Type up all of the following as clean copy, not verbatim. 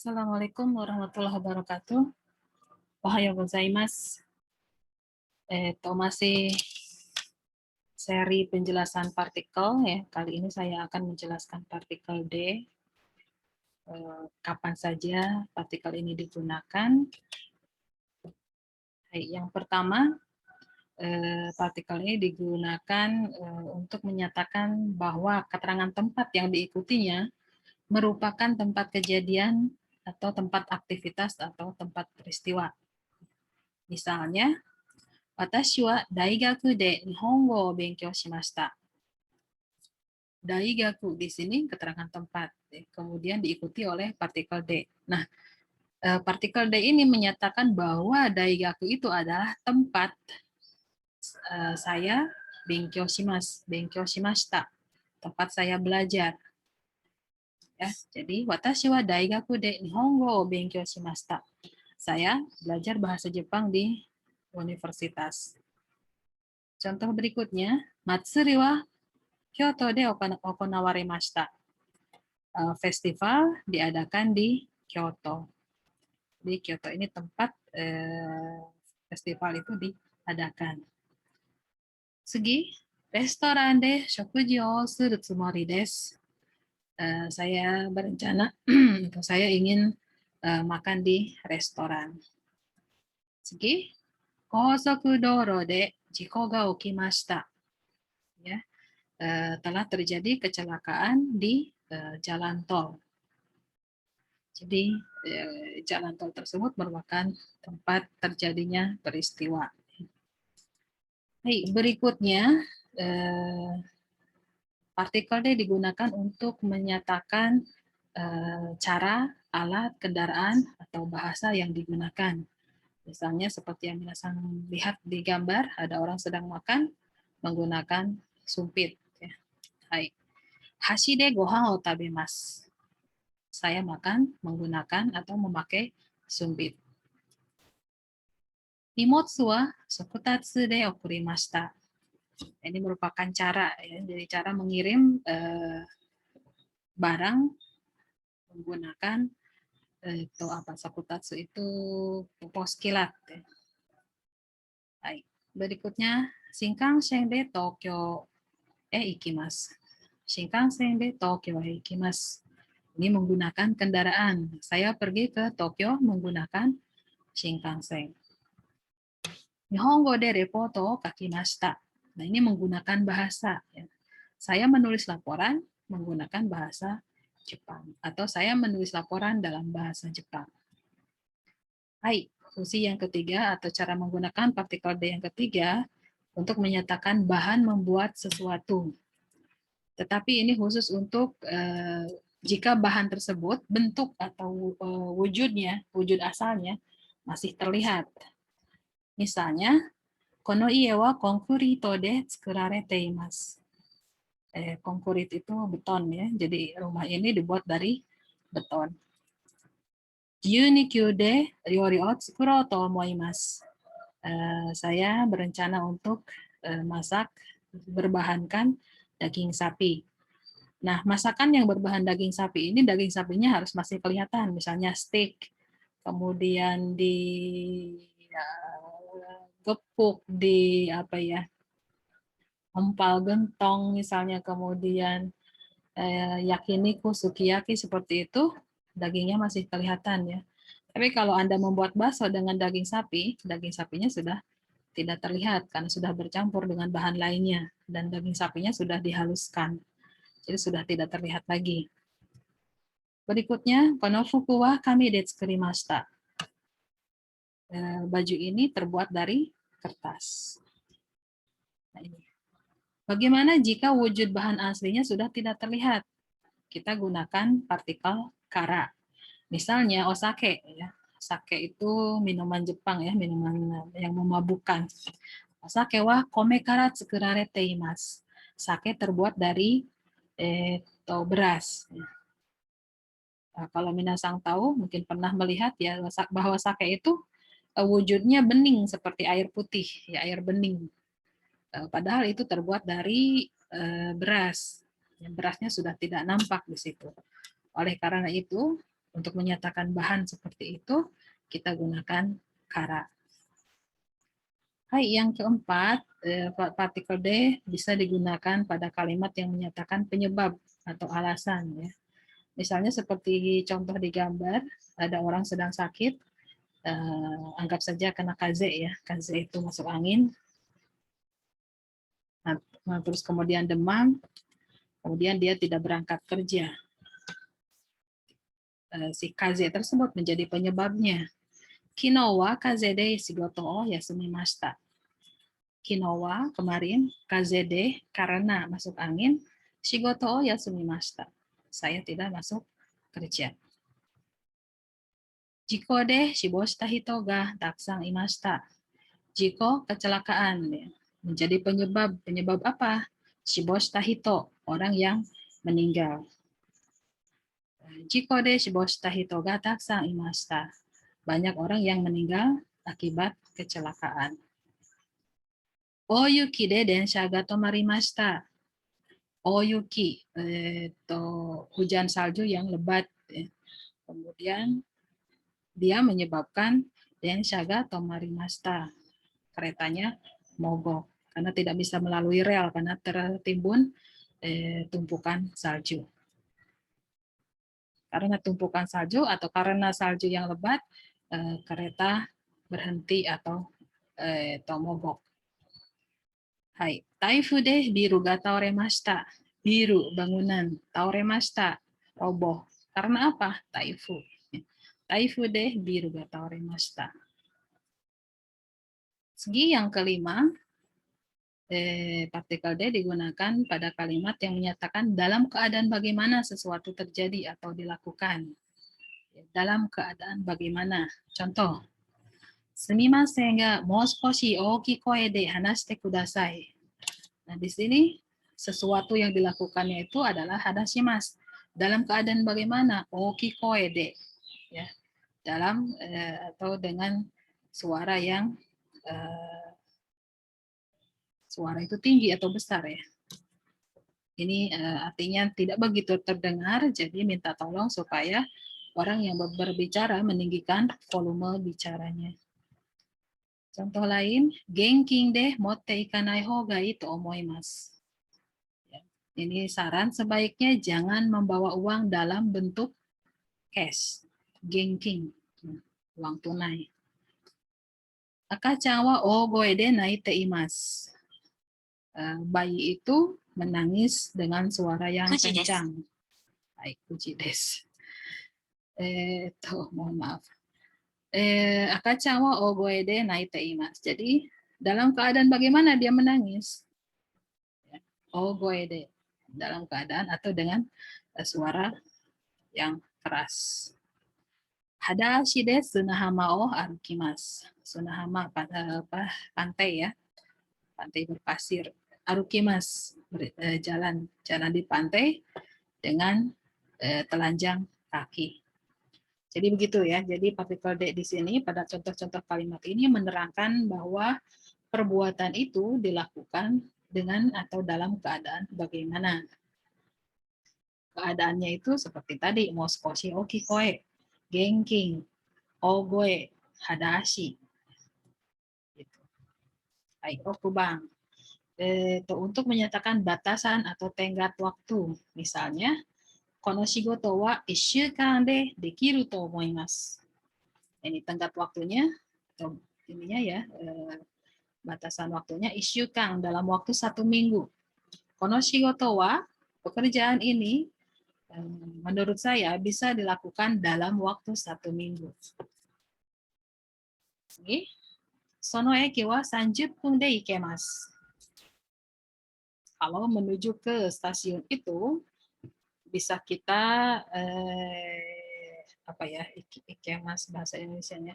Assalamualaikum warahmatullahi wabarakatuh. Ohayou gozaimasu. Masih seri penjelasan partikel ya. Kali ini saya akan menjelaskan partikel D. Kapan saja partikel ini digunakan. Yang pertama, partikel ini digunakan untuk menyatakan bahwa keterangan tempat yang diikutinya merupakan tempat kejadian atau tempat aktivitas atau tempat peristiwa. Misalnya, watashi wa daigaku de nihongo o benkyou shimashita. Daigaku di sini keterangan tempat, kemudian diikuti oleh partikel D. Nah, partikel D ini menyatakan bahwa daigaku itu adalah tempat saya benkyou shimashita, tempat saya belajar. Ya, jadi watashi wa daigaku de nihongo o benkyou shimashita. Saya belajar bahasa Jepang di universitas. Contoh berikutnya, matsuri wa Kyoto de okonawarimashita. Festival diadakan di Kyoto. Di Kyoto ini tempat festival itu diadakan. Sugi, restoran de shokuji o suru tsumori desu. Saya berencana atau saya ingin makan di restoran. Sugi, Kosoku doro de jiko ga okimashita. Ya, telah terjadi kecelakaan di jalan tol. Jadi jalan tol tersebut merupakan tempat terjadinya peristiwa. Berikutnya, partikel D digunakan untuk menyatakan cara, alat, kendaraan, atau bahasa yang digunakan. Misalnya seperti yang Minasan lihat di gambar, ada orang sedang makan menggunakan sumpit. Hashi de gohan o tabemasu. Saya makan menggunakan atau memakai sumpit. Nimotsu wa sokutatsu de okurimashita. Ini merupakan cara, ya, jadi cara mengirim barang menggunakan itu apa? Sokutatsu itu pos kilat. Ya. Baik. Berikutnya, Shinkansen de Tokyo ikimasu. Shinkansen de Tokyo ikimasu. Ini menggunakan kendaraan. Saya pergi ke Tokyo menggunakan Shinkansen. Nihongo de reporto kakimashita. Nah, ini menggunakan bahasa. Ya. Saya menulis laporan menggunakan bahasa Jepang. Atau saya menulis laporan dalam bahasa Jepang. Hai, fungsi yang ketiga atau cara menggunakan partikel D yang ketiga untuk menyatakan bahan membuat sesuatu. Tetapi ini khusus untuk jika bahan tersebut, bentuk atau wujudnya, wujud asalnya masih terlihat. Misalnya, kono ie wa konkurito de tsukurarete imasu. Konkrit itu beton ya, jadi rumah ini dibuat dari beton. 12 kyu de ryori o tsukurou to omoimasu. Saya berencana untuk masak berbahankan daging sapi. Nah, masakan yang berbahan daging sapi ini, daging sapinya harus masih kelihatan, misalnya steak, kemudian gepuk, di apa ya, empal gentong misalnya, kemudian yakiniku, sukiyaki seperti itu, dagingnya masih kelihatan ya. Tapi kalau Anda membuat bakso dengan daging sapinya sudah tidak terlihat karena sudah bercampur dengan bahan lainnya dan daging sapinya sudah dihaluskan. Jadi sudah tidak terlihat lagi. Berikutnya, konofuku wa kami de tsukurimashita. Baju ini terbuat dari kertas. Nah, ini. Bagaimana jika wujud bahan aslinya sudah tidak terlihat? Kita gunakan partikel kara. Misalnya osake, ya. Sake itu minuman Jepang ya, minuman yang memabukkan. Osake wa kome kara tsukurarete imasu. Sake terbuat dari beras. Nah, kalau Minasang tahu, mungkin pernah melihat ya bahwa sake itu wujudnya bening seperti air putih, ya air bening. Padahal itu terbuat dari beras. Berasnya sudah tidak nampak di situ. Oleh karena itu, Untuk menyatakan bahan seperti itu, kita gunakan kara. Hai, yang keempat, partikel D bisa digunakan pada kalimat yang menyatakan penyebab atau alasan. Ya. Misalnya seperti contoh di gambar, ada orang sedang sakit, anggap saja kena kaze ya, kaze itu masuk angin, nah, terus kemudian demam, kemudian dia tidak berangkat kerja. Si kaze tersebut menjadi penyebabnya. Kino wa kaze de shigoto o yasumimashita. Kino wa kemarin, kaze de karena masuk angin, shigoto o yasumimashita. Saya tidak masuk kerja. Jiko de shiboshita hito ga takusan imashita. Jiko kecelakaan menjadi penyebab. Penyebab apa? Shiboshita hito, orang yang meninggal. Jiko de shiboshita hito ga takusan imashita. Banyak orang yang meninggal akibat kecelakaan. Oyuki de densha ga tomarimashita. Oyuki, hujan salju yang lebat. Kemudian dia menyebabkan densha ga tomarimashita. Keretanya mogok karena tidak bisa melalui rel karena tertimbun tumpukan salju. Karena tumpukan salju atau karena salju yang lebat, kereta berhenti atau mogok. Hai, taifu de biru ga taoremashita. Biru bangunan, taoremashita roboh. Karena apa? Taifu. Taifu de biru ga taoremashita. Segi yang kelima, partikel D digunakan pada kalimat yang menyatakan dalam keadaan bagaimana sesuatu terjadi atau dilakukan. Dalam keadaan bagaimana. Contoh, sumimasen ga mou skoshi ouki koe de hanashite kudasai. Nah, di sini sesuatu yang dilakukannya itu adalah hadashimasu. Dalam keadaan bagaimana? Ouki koe de. Ya. Dalam atau dengan suara yang suara itu tinggi atau besar ya. Ini artinya tidak begitu terdengar, jadi minta tolong supaya orang yang berbicara meninggikan volume bicaranya. Contoh lain, genkin de motte ikanai hoga ito omoimasu. Ini saran, sebaiknya jangan membawa uang dalam bentuk cash, genkin, uang tunai. Akachan wa ogoe de naite imasu. Bayi itu menangis dengan suara yang kencang. Baik, puji des. Mohon maaf. Akachan wa ogoe de naite imasu. Jadi dalam keadaan bagaimana dia menangis? Ogoe de, dalam keadaan atau dengan suara yang keras. Hadashi de sunahama o arukimasu. Sunahama pantai ya, pantai berpasir. Arukimasu, jalan di pantai dengan telanjang kaki. Jadi begitu ya. Jadi partikel D di sini pada contoh-contoh kalimat ini menerangkan bahwa perbuatan itu dilakukan dengan atau dalam keadaan bagaimana. Keadaannya itu seperti tadi, moskoshi oki koe, genking, ogoe, hadashi. Gitu. Baik, okubang. Untuk menyatakan batasan atau tenggat waktu. Misalnya, kono shigoto wa 1週間でできると思います. Ini tenggat waktunya, atau ininya ya, batasan waktunya 1週間, dalam waktu 1 minggu. Kono shigoto wa, pekerjaan ini, menurut saya bisa dilakukan dalam waktu 1 minggu. Oke. Sono eki wa 30 分で行けます. Kalau menuju ke stasiun itu bisa kita apa ya, ikemas bahasa Indonesianya,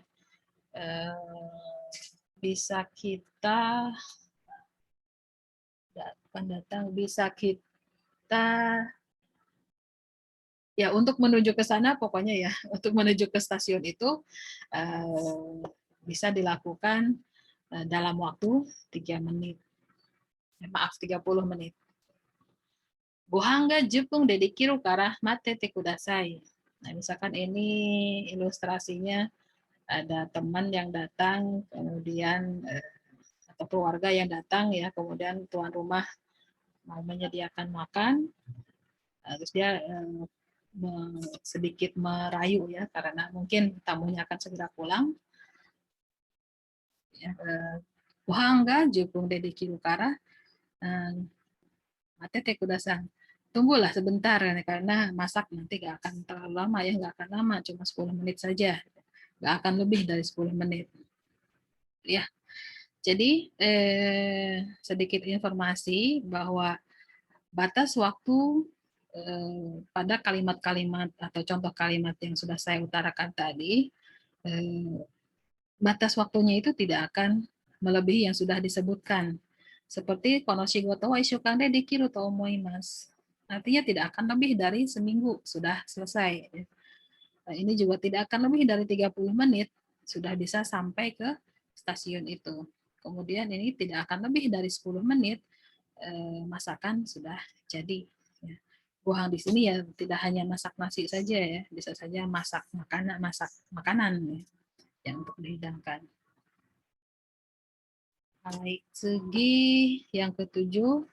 bisa kita datang, bisa kita ya untuk menuju ke sana pokoknya ya, untuk menuju ke stasiun itu bisa dilakukan dalam waktu 3 menit. Maaf, 30 menit. Gohan ga 10分でできるから待っててください. Nah, misalkan ini ilustrasinya ada teman yang datang, kemudian atau keluarga yang datang ya, kemudian tuan rumah mau menyediakan makan, terus dia sedikit merayu ya, karena mungkin tamunya akan segera pulang. Wahangga jupung dede kirukara, Matete kudasan. Tunggulah sebentar karena masak nanti gak akan terlalu lama ya, gak akan lama, cuma 10 menit saja. Gak akan lebih dari 10 menit. Ya. Jadi sedikit informasi bahwa batas waktu pada kalimat-kalimat atau contoh kalimat yang sudah saya utarakan tadi, batas waktunya itu tidak akan melebihi yang sudah disebutkan. Seperti konoshigoto wa ishukan de dekiru to omoimasu. Artinya tidak akan lebih dari seminggu sudah selesai. Nah, ini juga tidak akan lebih dari 30 menit sudah bisa sampai ke stasiun itu. Kemudian ini tidak akan lebih dari 10 menit masakan sudah jadi. Buang di sini ya tidak hanya masak nasi saja ya, bisa saja masak makanan ya, yang untuk dihidangkan. Baik, segi yang ketujuh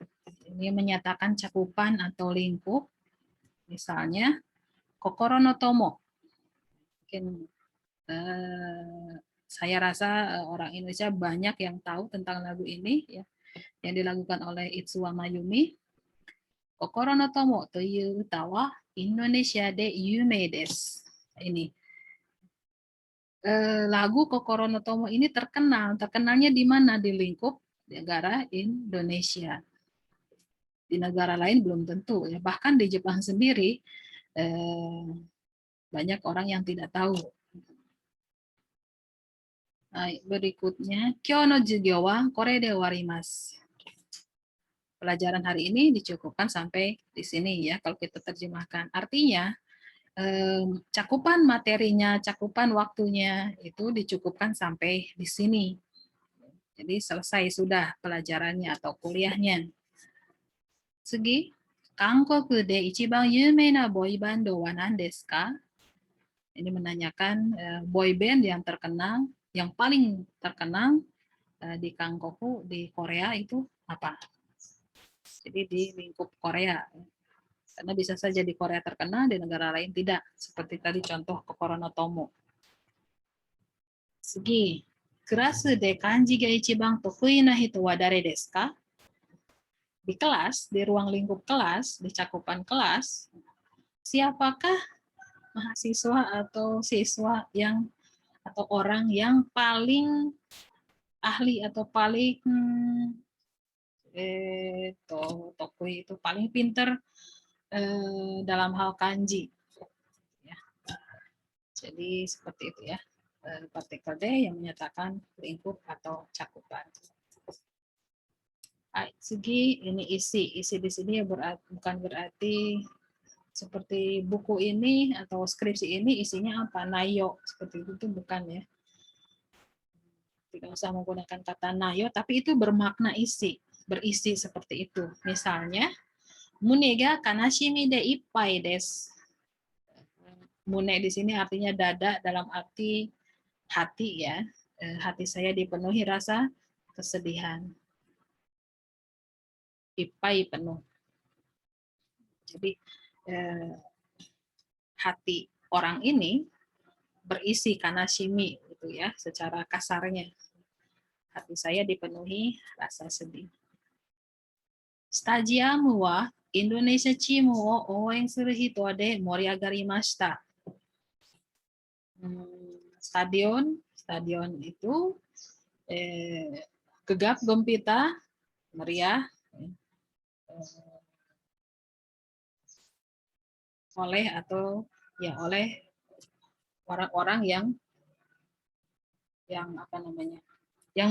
ini menyatakan cakupan atau lingkup. Misalnya kokoro no tomo. Mungkin saya rasa orang Indonesia banyak yang tahu tentang lagu ini ya, yang dilakukan oleh Itsuwa Mayumi. Kokoro no tomo to iu uta wa Indonesia de yume desu. Ini lagu Kokoro no Tomo ini terkenalnya di mana? Di lingkup negara Indonesia. Di negara lain belum tentu ya, bahkan di Jepang sendiri banyak orang yang tidak tahu. Berikutnya, Kyou no jugyo wa kore de warimasu. Pelajaran hari ini dicukupkan sampai di sini ya kalau kita terjemahkan. Artinya cakupan materinya, cakupan waktunya itu dicukupkan sampai di sini. Jadi selesai sudah pelajarannya atau kuliahnya. Segi, Kangkoku de ichiban yumei na boy band wa nan desu ka? Ini menanyakan boy band yang terkenal, yang paling terkenal di Kangkoku di Korea itu apa? Jadi di lingkup Korea. Karena bisa saja di Korea terkenal, di negara lain tidak. Seperti tadi contoh Kokoro no Tomo. Segi, Kurasu de kanji ga ichiban tokui na hito wa dare desu ka? Di kelas, di ruang lingkup kelas, di cakupan kelas, siapakah mahasiswa atau siswa yang atau orang yang paling ahli atau paling tokui itu paling pinter dalam hal kanji. Ya. Jadi seperti itu ya. Partikel D yang menyatakan lingkup atau cakupan. Segi ini isi di sini ya bukan berarti seperti buku ini atau skripsi ini isinya apa, nayo seperti itu bukan ya. Tidak usah menggunakan kata nayo, tapi itu bermakna isi, berisi seperti itu. Misalnya, mune ga kanashimi de ippai desu. Mune di sini artinya dada dalam arti hati ya. Hati saya dipenuhi rasa kesedihan. Ippai penuh. Jadi hati orang ini berisi kanashimi gitu ya, secara kasarnya. Hati saya dipenuhi rasa sedih. Stadium wa Indonesia chimu wo ouen suru hito de moriagarimashita. Stadion itu gegap gempita, meriah oleh orang-orang yang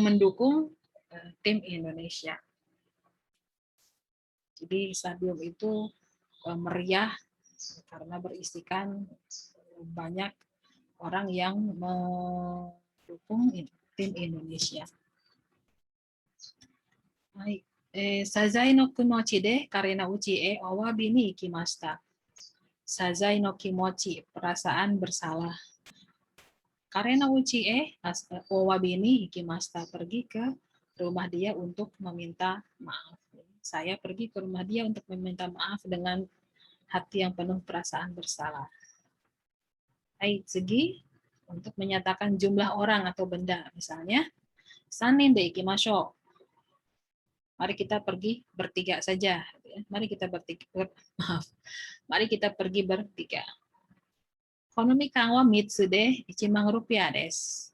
mendukung tim Indonesia. Jadi stadion itu meriah karena berisikan banyak orang yang mendukung tim Indonesia. Sazai no kunochi de karena uchi e owabi ni ikimashita. Sazai no kimochi, perasaan bersalah. Karena uchi owabini ikimasta, pergi ke rumah dia untuk meminta maaf. Saya pergi ke rumah dia untuk meminta maaf dengan hati yang penuh perasaan bersalah. Segi untuk menyatakan jumlah orang atau benda, misalnya sanin de ikimasho. Mari kita pergi bertiga saja. Mari kita Mari kita pergi bertiga. Konomikan wa mitsu de ichimang rupiah desu.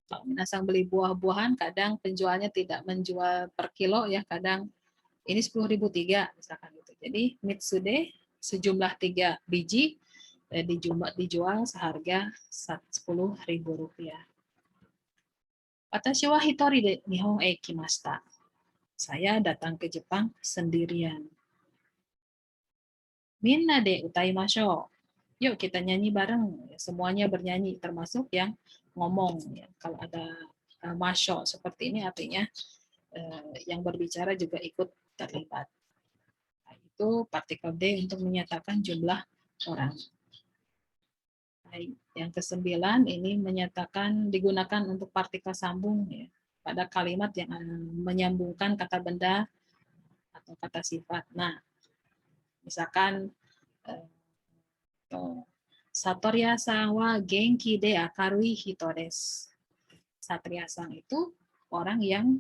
Kalau minasang beli buah-buahan, kadang penjualnya tidak menjual per kilo ya, kadang ini 10.003 misalkan gitu. Jadi mitsude sejumlah 3 biji dijual seharga 10.000 rupiah. Watashi wa hitori de Nihon e kimashita. Saya datang ke Jepang sendirian. Minna de utaimashou. Yuk kita nyanyi bareng, semuanya bernyanyi, termasuk yang ngomong. Kalau ada masho seperti ini artinya yang berbicara juga ikut terlibat. Nah, itu partikel D untuk menyatakan jumlah orang. Yang ke-9 ini menyatakan digunakan untuk partikel sambung ya, pada kalimat yang menyambungkan kata benda atau kata sifat. Nah, misalkan Satoriya-san wa genki de akarui hito desu. Satria-san itu orang yang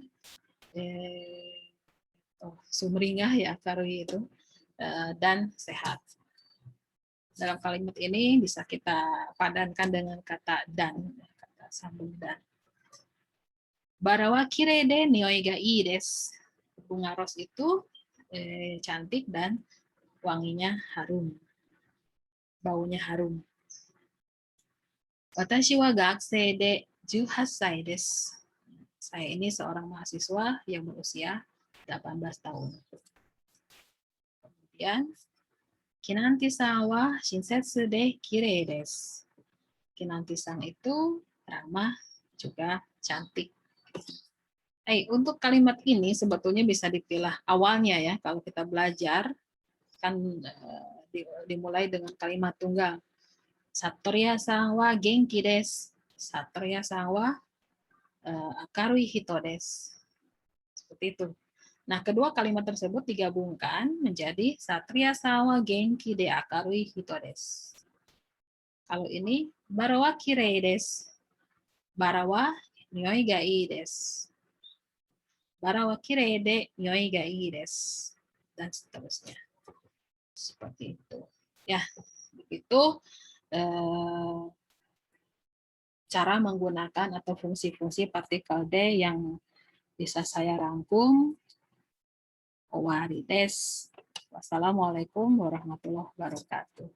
sumringah ya, akarui itu, dan sehat. Dalam kalimat ini bisa kita padankan dengan kata dan, kata sambung dan. Barawa kirei de nioi ga ii desu. Bunga ros itu cantik dan wanginya harum. Baunya harum. Watashi wa gakusei de 18 sai desu. Saya ini seorang mahasiswa yang berusia 18 tahun. Kemudian, Kinanti-san wa shinsetsu de kirei desu. Kinanti-san itu ramah juga cantik. Untuk kalimat ini sebetulnya bisa dipilah awalnya ya, kalau kita belajar kan dimulai dengan kalimat tunggal. Satoriya-san wa genki desu. Satoriya-san wa akarui hito desu. Seperti itu. Nah, kedua kalimat tersebut digabungkan menjadi Satoriya-san wa genki de akarui hito desu. Kalau ini bara wa kirei desu. Bara wa nioi ga ii desu. Bara wa kirei de nioi ga ii desu. Dan seterusnya. Seperti itu. Ya, begitu cara menggunakan atau fungsi-fungsi partikel D yang bisa saya rangkum. Owari desu. Wassalamualaikum warahmatullahi wabarakatuh.